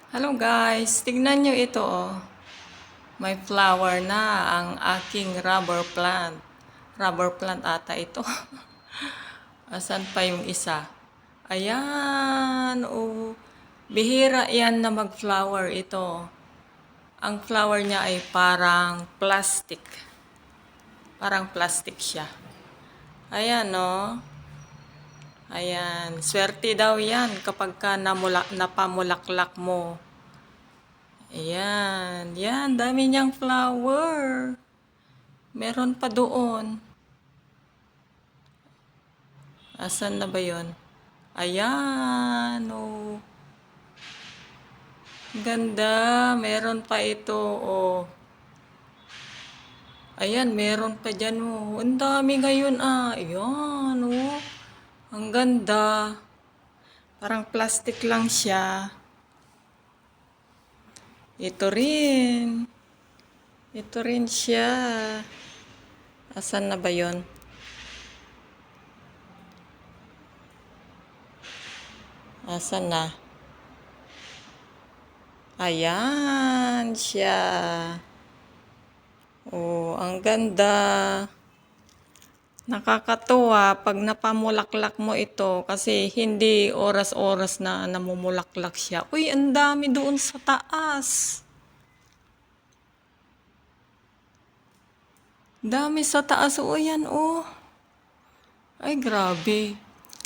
Hello guys, tignan nyo ito oh. May flower na ang aking rubber plant. Rubber plant ata ito. Asan pa yung isa? Ayan, oh. Bihira yan na mag-flower ito. Ang flower niya ay parang plastic. Parang plastic siya. Ayan, oh. Ayan, swerte daw yan kapag ka napamulaklak mo. Ayan, yan, dami niyang flower. Meron pa doon. Asan na ba yon? Ayan, oh. Ganda, meron pa ito, oh. Ayan, meron pa dyan, oh. Ang dami ngayon, ah. Ayan, oh. Ang ganda. Parang plastic lang siya. Ito rin. Ito rin siya. Asan na ba yon? Asan na? Ayan siya. Oh, ang ganda. Nakakatuwa pag napamulaklak mo ito kasi hindi oras-oras na namumulaklak siya. Uy, ang dami doon sa taas. Dami sa taas. Oh, yan, oh. Ay, grabe.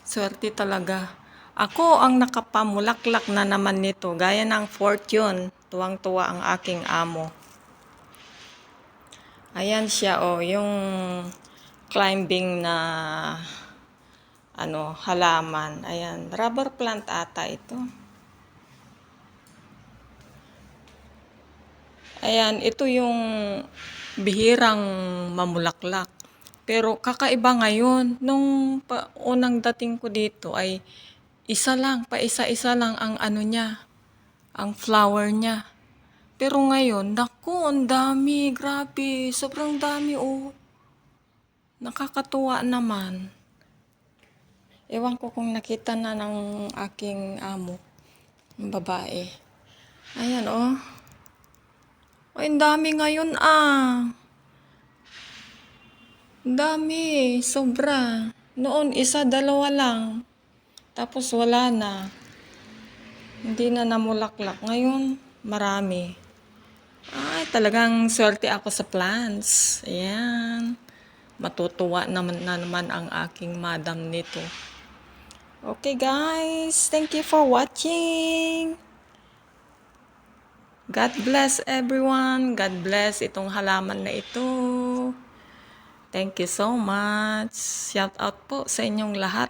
Swerte talaga. Ako ang nakapamulaklak na naman nito. Gaya ng fortune. Tuwang-tuwa ang aking amo. Ayan siya, oh. Yung climbing na halaman. Ayan, rubber plant ata ito. Ayan, ito yung bihirang mamulaklak. Pero kakaiba ngayon, nung unang dating ko dito ay isa lang, paisa-isa lang ang niya, ang flower niya. Pero ngayon, naku, ang dami, grabe, sobrang dami, oh. Nakakatuwa naman. Ewan ko kung nakita na ng aking amo, yung babae. Ayan, oh. Ay, ang dami ngayon, ah. Ang dami, sobra. Noon, isa, dalawa lang. Tapos wala na. Hindi na namulaklak. Ngayon, marami. Ay, talagang swerte ako sa plants. Ayan. Matutuwa naman ang aking madam nito. Okay guys, thank you for watching. God bless everyone. God bless itong halaman na ito. Thank you so much. Shout out po sa inyong lahat.